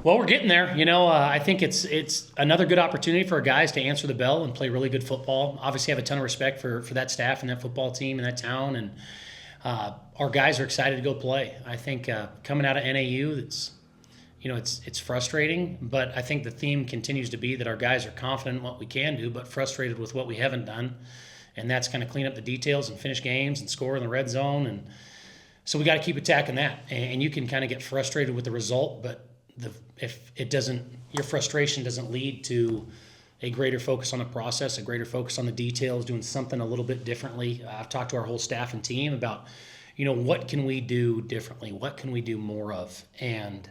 Well, we're getting there. I think it's another good opportunity for our guys to answer the bell and play really good football. Obviously, I have a ton of respect for that staff and that football team and that town, and our guys are excited to go play. I think coming out of NAU, it's frustrating, but I think the theme continues to be that our guys are confident in what we can do, but frustrated with what we haven't done, and that's kind of clean up the details and finish games and score in the red zone, and so we got to keep attacking that. And you can kind of get frustrated with the result, but if it doesn't, your frustration doesn't lead to a greater focus on the process, a greater focus on the details, doing something a little bit differently. I've talked to our whole staff and team about, what can we do differently? What can we do more of? And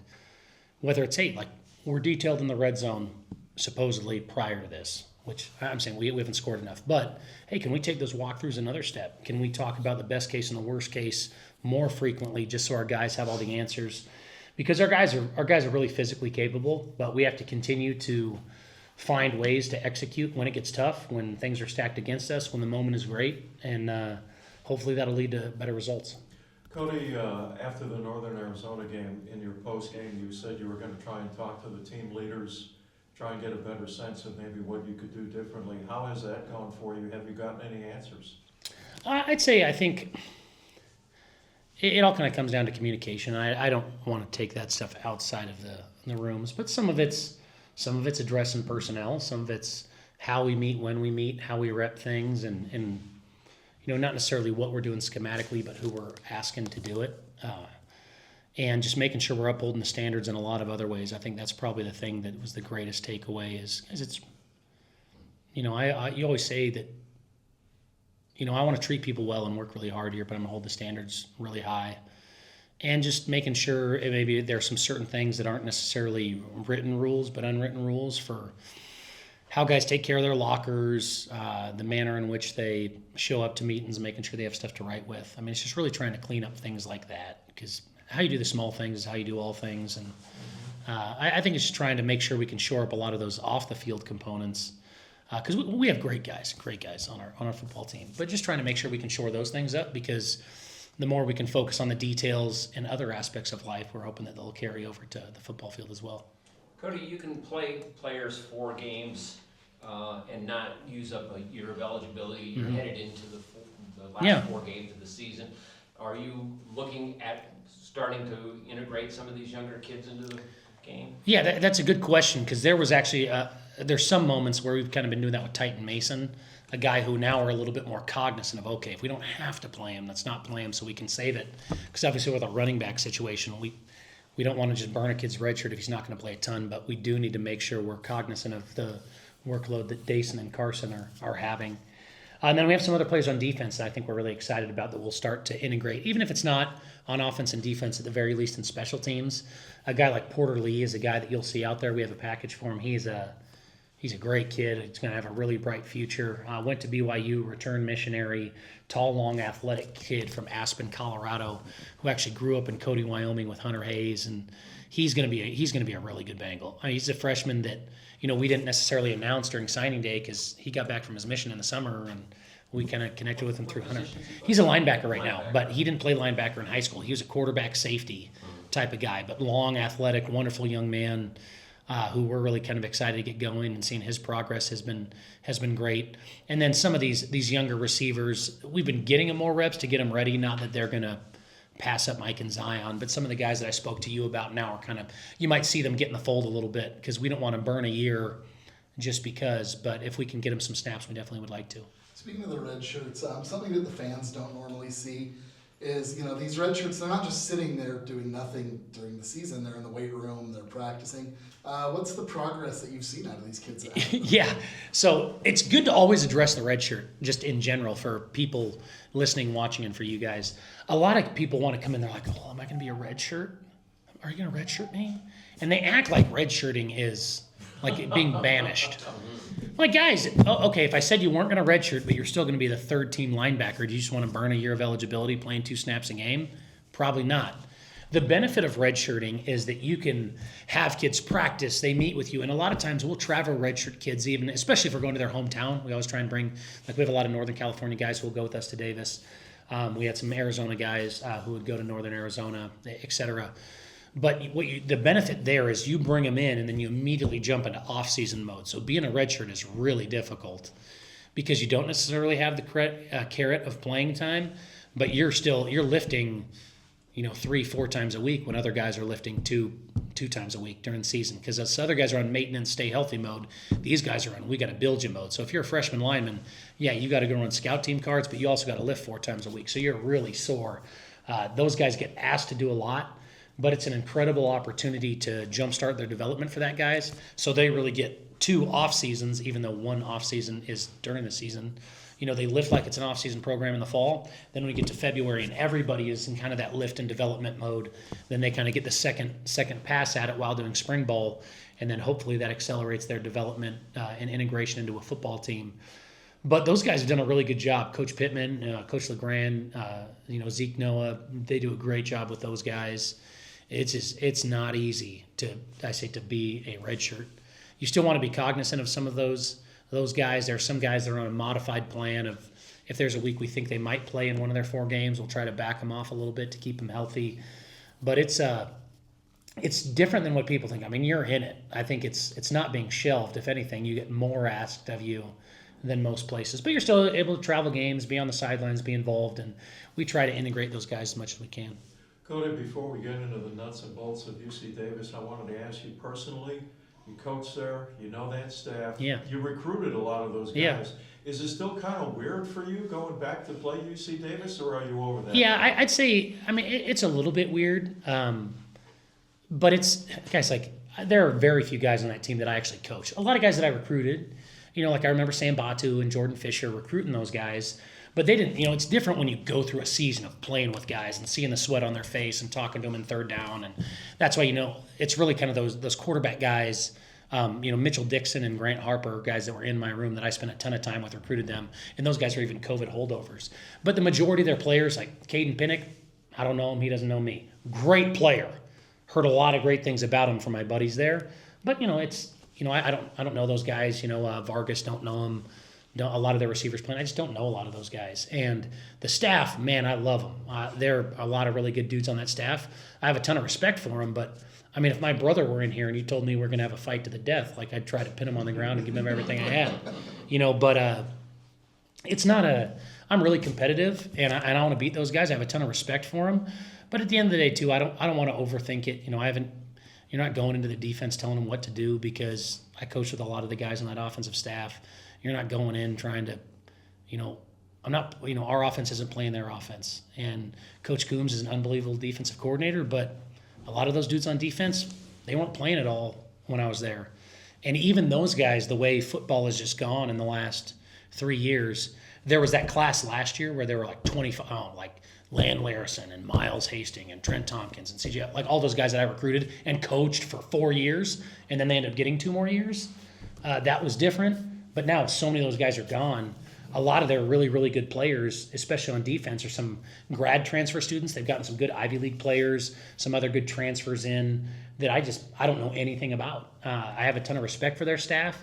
whether it's, like we're detailed in the red zone supposedly prior to this, which I'm saying we haven't scored enough. But, hey, can we take those walkthroughs another step? Can we talk about the best case and the worst case more frequently just so our guys have all the answers? Because our guys are really physically capable, but we have to continue to find ways to execute when it gets tough, when things are stacked against us, when the moment is great, and hopefully that'll lead to better results. Cody, after the Northern Arizona game, in your post game, you said you were going to try and talk to the team leaders, try and get a better sense of maybe what you could do differently. How has that gone for you? Have you gotten any answers? I'd say I think it all kind of comes down to communication. I don't want to take that stuff outside of the rooms, but some of it's addressing personnel, some of it's how we meet, when we meet, how we rep things, and not necessarily what we're doing schematically, but who we're asking to do it, and just making sure we're upholding the standards in a lot of other ways. I think that's probably the thing that was the greatest takeaway is it's, you always say that, I want to treat people well and work really hard here, but I'm going to hold the standards really high. And just making sure maybe there are some certain things that aren't necessarily written rules, but unwritten rules for how guys take care of their lockers, the manner in which they show up to meetings, making sure they have stuff to write with. I mean, it's just really trying to clean up things like that, because how you do the small things is how you do all things. And I think it's just trying to make sure we can shore up a lot of those off-the-field components, because we have great guys on our football team, but just trying to make sure we can shore those things up, because the more we can focus on the details and other aspects of life, we're hoping that they'll carry over to the football field as well. Cody, you can play players 4 games and not use up a year of eligibility. You're headed into the last 4 games of the season. Are you looking at starting to integrate some of these younger kids into the game? Yeah, that's a good question, because there was actually there's some moments where we've kind of been doing that with Titan Mason, a guy who now are a little bit more cognizant of, okay, if we don't have to play him, let's not play him so we can save it. Because obviously with a running back situation, we don't want to just burn a kid's red shirt if he's not going to play a ton, but we do need to make sure we're cognizant of the workload that Dason and Carson are having. And then we have some other players on defense that I think we're really excited about that we'll start to integrate, even if it's not on offense and defense, at the very least in special teams. A guy like Porter Lee is a guy that you'll see out there. We have a package for him. He's a great kid. He's going to have a really bright future. Went to BYU, returned missionary, tall, long, athletic kid from Aspen, Colorado, who actually grew up in Cody, Wyoming with Hunter Hayes, and he's going to be a really good Bengal. I mean, he's a freshman that we didn't necessarily announce during signing day because he got back from his mission in the summer, and we kind of connected with him through Hunter. He's a linebacker right now, but he didn't play linebacker in high school. He was a quarterback safety type of guy, but long, athletic, wonderful young man. Who we're really kind of excited to get going, and seeing his progress has been great. And then some of these younger receivers, we've been getting them more reps to get them ready. Not that they're going to pass up Mike and Zion, but some of the guys that I spoke to you about now are kind of, you might see them get in the fold a little bit, because we don't want to burn a year just because. But if we can get them some snaps, we definitely would like to. Speaking of the red shirts, something that the fans don't normally see is, these red shirts, they're not just sitting there doing nothing during the season. They're in the weight room, they're practicing. What's the progress that you've seen out of these kids? Yeah, so it's good to always address the red shirt, just in general, for people listening, watching, and for you guys. A lot of people want to come in, they're like, oh, am I going to be a red shirt? Are you going to red shirt me? And they act like red shirting is like being banished. Like, guys, okay, if I said you weren't going to redshirt, but you're still going to be the third team linebacker, do you just want to burn a year of eligibility playing 2 snaps a game? Probably not. The benefit of redshirting is that you can have kids practice, they meet with you, and a lot of times we'll travel redshirt kids, even, especially if we're going to their hometown. We always try and bring, like, we have a lot of Northern California guys who will go with us to Davis. We had some Arizona guys who would go to Northern Arizona, et cetera. But the benefit there is you bring them in and then you immediately jump into off-season mode. So being a redshirt is really difficult because you don't necessarily have the carrot of playing time, but you're lifting, 3-4 times a week when other guys are lifting two times a week during the season. Because as other guys are on maintenance, stay healthy mode, these guys are on we got to build you mode. So if you're a freshman lineman, yeah, you got to go run scout team cards, but you also got to lift 4 times a week. So you're really sore. Those guys get asked to do a lot, but it's an incredible opportunity to jumpstart their development for that guys. So they really get 2 off seasons, even though 1 off season is during the season. They lift like it's an off-season program in the fall. Then when we get to February and everybody is in kind of that lift and development mode, then they kind of get the second pass at it while doing spring ball, and then hopefully that accelerates their development and integration into a football team. But those guys have done a really good job. Coach Pittman, Coach LeGrand, Zeke Noah, they do a great job with those guys. It's not easy to be a redshirt. You still want to be cognizant of some of those guys. There are some guys that are on a modified plan of if there's a week we think they might play in one of their 4 games, we'll try to back them off a little bit to keep them healthy. But it's different than what people think. I mean, you're in it. I think it's not being shelved. If anything, you get more asked of you than most places. But you're still able to travel games, be on the sidelines, be involved, and we try to integrate those guys as much as we can. Cody, before we get into the nuts and bolts of UC Davis, I wanted to ask you personally, you coach there, you know that staff. Yeah. You recruited a lot of those guys. Yeah. Is it still kind of weird for you going back to play UC Davis, or are you over that? Yeah, I'd say, it's a little bit weird. But it's, guys, like, there are very few guys on that team that I actually coach. A lot of guys that I recruited, like I remember Sam Batu and Jordan Fisher recruiting those guys. But they didn't, it's different when you go through a season of playing with guys and seeing the sweat on their face and talking to them in third down. And that's why, it's really kind of those quarterback guys, Mitchell Dixon and Grant Harper, guys that were in my room that I spent a ton of time with, recruited them. And those guys are even COVID holdovers. But the majority of their players, like Caden Pinnock, I don't know him, he doesn't know me. Great player. Heard a lot of great things about him from my buddies there. But, I don't know those guys. Vargas, don't know him. A lot of their receivers playing. I just don't know a lot of those guys. And the staff, man, I love them. There are a lot of really good dudes on that staff. I have a ton of respect for them. But, if my brother were in here and you told me we're going to have a fight to the death, like I'd try to pin him on the ground and give him everything I had. But it's not I'm really competitive and I want to beat those guys. I have a ton of respect for them. But at the end of the day, too, I don't want to overthink it. You're not going into the defense telling them what to do because I coach with a lot of the guys on that offensive staff. You're not going in trying to, our offense isn't playing their offense. And Coach Coombs is an unbelievable defensive coordinator, but a lot of those dudes on defense, they weren't playing at all when I was there. And even those guys, the way football has just gone in the last 3 years, there was that class last year where there were like 25, like Land Larison and Miles Hastings and Trent Tompkins and CJ, like all those guys that I recruited and coached for 4 years, and then they ended up getting 2 more years. That was different. But now so many of those guys are gone. A lot of their really, really good players, especially on defense, are some grad transfer students. They've gotten some good Ivy League players, some other good transfers in that I don't know anything about. I have a ton of respect for their staff.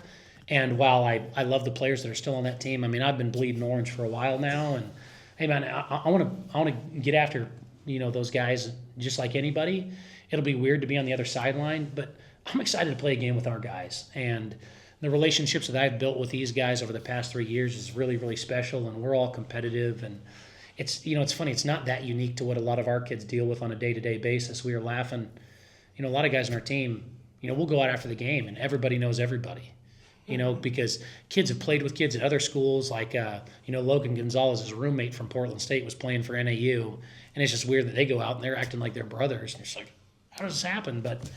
And while I love the players that are still on that team, I've been bleeding orange for a while now. And, hey, man, I want to get after, those guys just like anybody. It'll be weird to be on the other sideline, but I'm excited to play a game with our guys. And the relationships that I've built with these guys over the past 3 years is really, really special, and we're all competitive. And it's funny. It's not that unique to what a lot of our kids deal with on a day-to-day basis. We were laughing. A lot of guys on our team, we'll go out after the game, and everybody knows everybody. Because kids have played with kids at other schools. Like, Logan Gonzalez, his roommate from Portland State, was playing for NAU, and it's just weird that they go out and they're acting like they're brothers. And it's like, how does this happen? But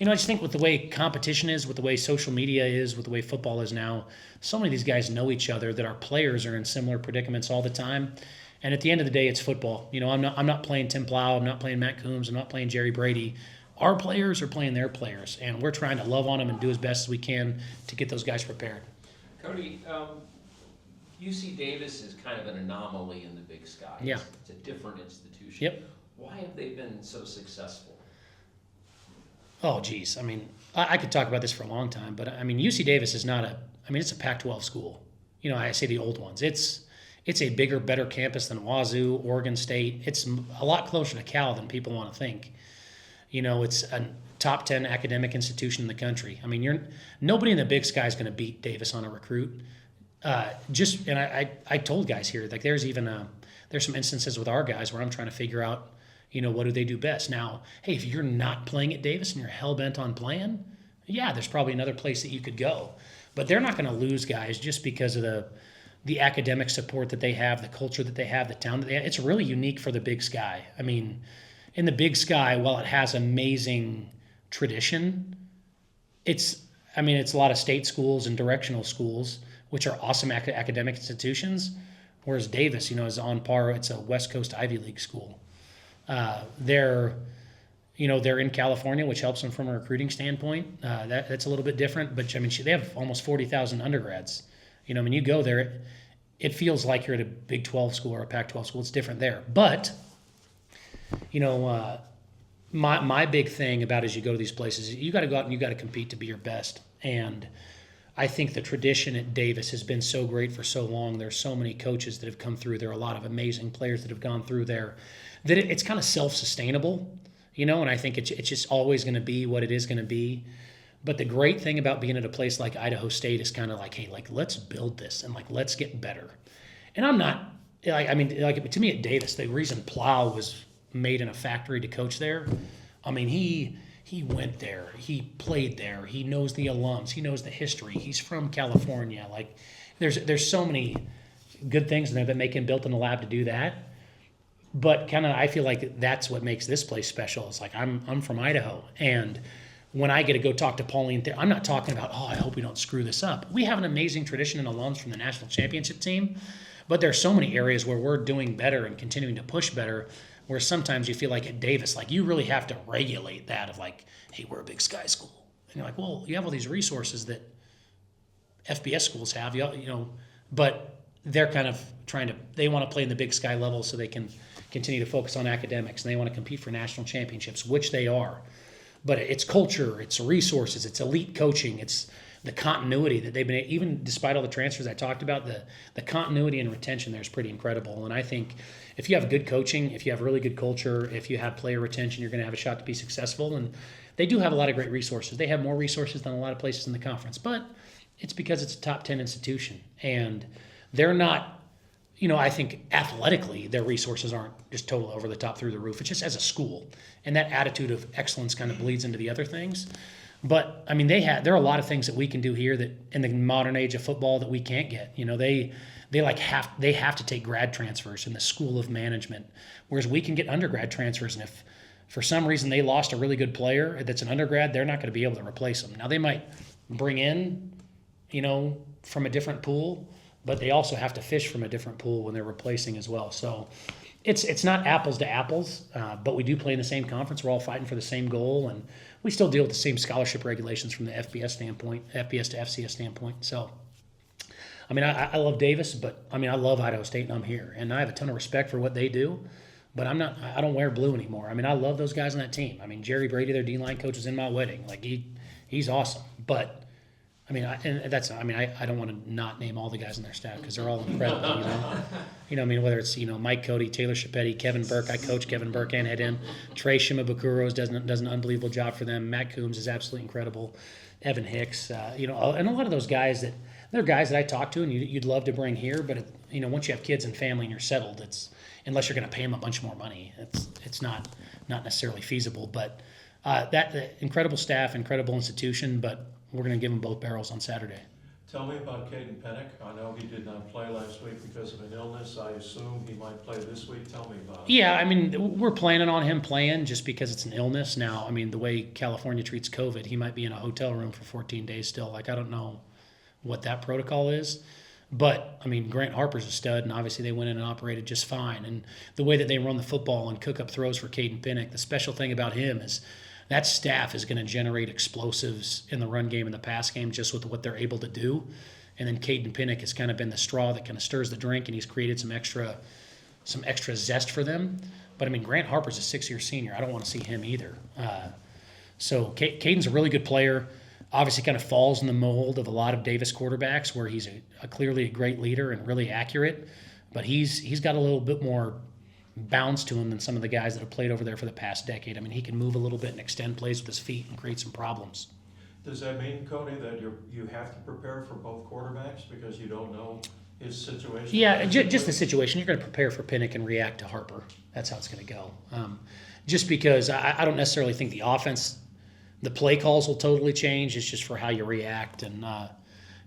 I just think with the way competition is, with the way social media is, with the way football is now, so many of these guys know each other that our players are in similar predicaments all the time. And at the end of the day, it's football. I'm not playing Tim Plow. I'm not playing Matt Coombs. I'm not playing Jerry Brady. Our players are playing their players, and we're trying to love on them and do as best as we can to get those guys prepared. Cody, UC Davis is kind of an anomaly in the Big Sky. Yeah. It's a different institution. Yep. Why have they been so successful? Oh, geez. I could talk about this for a long time, but UC Davis is not it's a Pac-12 school. I say the old ones. It's a bigger, better campus than Wazoo, Oregon State. It's a lot closer to Cal than people want to think. It's a top 10 academic institution in the country. I mean, nobody in the Big Sky is going to beat Davis on a recruit. And I told guys here, like there's some instances with our guys where I'm trying to figure out, what do they do best? Now, hey, if you're not playing at Davis and you're hell bent on playing, yeah, there's probably another place that you could go. But they're not going to lose guys just because of the academic support that they have, the culture that they have, the town that they have. It's really unique for the Big Sky. I mean, in the Big Sky, while it has amazing tradition, it's a lot of state schools and directional schools, which are awesome academic institutions, whereas Davis, is on par. It's a West Coast Ivy League school. They're in California, which helps them from a recruiting standpoint. That's a little bit different, but they have almost 40,000 undergrads. When you go there, it feels like you're at a Big 12 school or a Pac-12 school. It's different there. But, my big thing about as you go to these places, you got to go out and you got to compete to be your best. And I think the tradition at Davis has been so great for so long. There's so many coaches that have come through. There are a lot of amazing players that have gone through there that it's kind of self-sustainable, and I think it's just always going to be what it is going to be. But the great thing about being at a place like Idaho State is kind of like, hey, like, let's build this and like, let's get better. And I'm not, to me at Davis, the reason Plow was made in a factory to coach there, he went there, he played there, he knows the alums, he knows the history, he's from California. Like, there's so many good things in there that make him built in the lab to do that. But kind of, I feel like that's what makes this place special. It's like, I'm from Idaho, and when I get to go talk to Pauline, I'm not talking about, I hope we don't screw this up. We have an amazing tradition and alums from the national championship team, but there's so many areas where we're doing better and continuing to push better, where sometimes you feel like at Davis, like you really have to regulate that of like, hey, we're a Big Sky school. And you're like, well, you have all these resources that FBS schools have, but they're kind of they want to play in the Big Sky level so they can continue to focus on academics, and they want to compete for national championships, which they are. But it's culture, it's resources, it's elite coaching, it's the continuity that they've been, even despite all the transfers I talked about, the continuity and retention there is pretty incredible. And I think if you have good coaching, if you have really good culture, if you have player retention, you're going to have a shot to be successful. And they do have a lot of great resources. They have more resources than a lot of places in the conference, but it's because it's a top 10 institution. And they're not, I think athletically, their resources aren't just total over the top through the roof. It's just as a school. And that attitude of excellence kind of bleeds into the other things. But there are a lot of things that we can do here that in the modern age of football that we can't get. They have to take grad transfers in the School of Management, whereas we can get undergrad transfers. And if for some reason they lost a really good player that's an undergrad, they're not going to be able to replace them. Now they might bring in, from a different pool, but they also have to fish from a different pool when they're replacing as well. So it's not apples to apples, but we do play in the same conference. We're all fighting for the same goal, and we still deal with the same scholarship regulations from the FBS to FCS standpoint. So, I love Davis, but I love Idaho State, and I'm here, and I have a ton of respect for what they do. But I don't wear blue anymore. I love those guys on that team. Jerry Brady, their D-line coach, was in my wedding. Like he's awesome, but. I don't want to not name all the guys on their staff because they're all incredible, whether it's, Mike Cody, Taylor Chapetti, Kevin Burke. I coach Kevin Burke and had him. Trey Shimabukuros does an unbelievable job for them. Matt Coombs is absolutely incredible. Evan Hicks, and a lot of those guys they're guys that I talk to and you'd love to bring here, but once you have kids and family and you're settled, unless you're going to pay them a bunch more money, it's not necessarily feasible. But that incredible staff, incredible institution, but we're going to give them both barrels on Saturday. Tell me about Caden Pennick. I know he did not play last week because of an illness. I assume he might play this week. Tell me about it. Yeah, we're planning on him playing just because it's an illness. Now, the way California treats COVID, he might be in a hotel room for 14 days still. Like, I don't know what that protocol is. But, Grant Harper's a stud, and obviously they went in and operated just fine. And the way that they run the football and cook up throws for Caden Pennick, the special thing about him is that staff is going to generate explosives in the run game and the pass game just with what they're able to do. And then Caden Pennick has kind of been the straw that kind of stirs the drink, and he's created some extra zest for them. But, Grant Harper's a 6-year senior. I don't want to see him either. So Caden's a really good player. Obviously kind of falls in the mold of a lot of Davis quarterbacks where he's clearly a great leader and really accurate. But he's got a little bit more bounce to him than some of the guys that have played over there for the past decade. I mean, he can move a little bit and extend plays with his feet and create some problems. Does that mean, Cody, that you have to prepare for both quarterbacks because you don't know his situation? Yeah, just the situation. You're going to prepare for Pinnock and react to Harper. That's how it's going to go. Just because I don't necessarily think the offense, the play calls will totally change. It's just for how you react. And,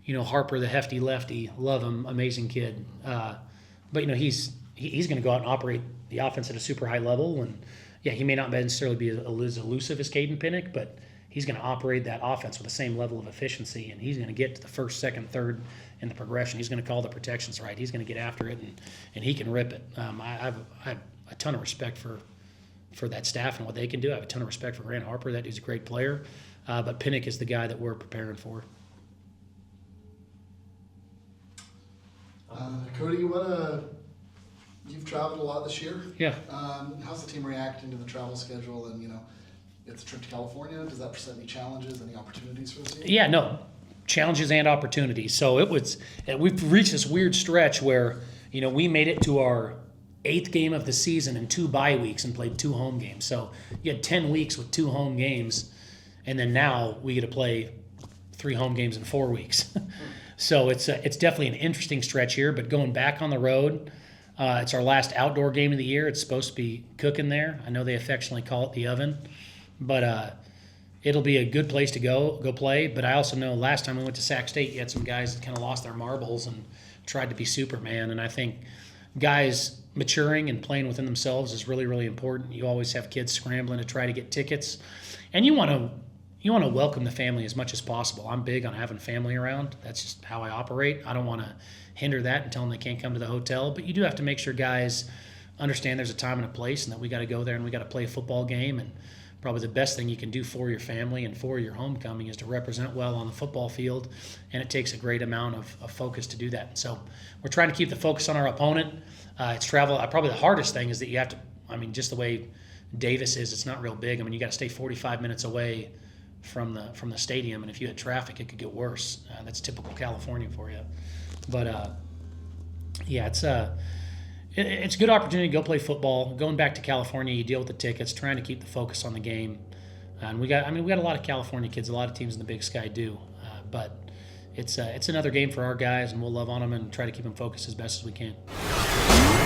Harper, the hefty lefty, love him, amazing kid. But, he's going to go out and operate the offense at a super high level. And, yeah, he may not necessarily be as elusive as Caden Pinnock, but he's going to operate that offense with the same level of efficiency, and he's going to get to the first, second, third in the progression. He's going to call the protections right. He's going to get after it, and he can rip it. I have a ton of respect for that staff and what they can do. I have a ton of respect for Grant Harper. That dude's a great player, but Pinnock is the guy that we're preparing for. Cody, you've traveled a lot this year. Yeah. How's the team reacting to the travel schedule? And it's a trip to California. Does that present any challenges, any opportunities for the team? Yeah, no, challenges and opportunities. So we've reached this weird stretch where we made it to our 8th game of the season in 2 bye weeks and played 2 home games. So you had 10 weeks with 2 home games, and then now we get to play 3 home games in 4 weeks. So it's definitely an interesting stretch here. But going back on the road, it's our last outdoor game of the year. It's supposed to be cooking there. I know they affectionately call it the oven, but it'll be a good place to go play. But I also know last time we went to Sac State, you had some guys that kind of lost their marbles and tried to be Superman. And I think guys maturing and playing within themselves is really, really important. You always have kids scrambling to try to get tickets, and you want to welcome the family as much as possible. I'm big on having family around. That's just how I operate. I don't want to hinder that and tell them they can't come to the hotel, but you do have to make sure guys understand there's a time and a place and that we got to go there and we got to play a football game. And probably the best thing you can do for your family and for your homecoming is to represent well on the football field, and it takes a great amount of focus to do that. So we're trying to keep the focus on our opponent. It's travel. Probably the hardest thing is that you have to, just the way Davis is, it's not real big. You got to stay 45 minutes away from the stadium, and if you had traffic, it could get worse. That's typical California for you. But yeah, it's a good opportunity to go play football. Going back to California, you deal with the tickets, trying to keep the focus on the game. And we got a lot of California kids. A lot of teams in the Big Sky do, but it's another game for our guys, and we'll love on them and try to keep them focused as best as we can.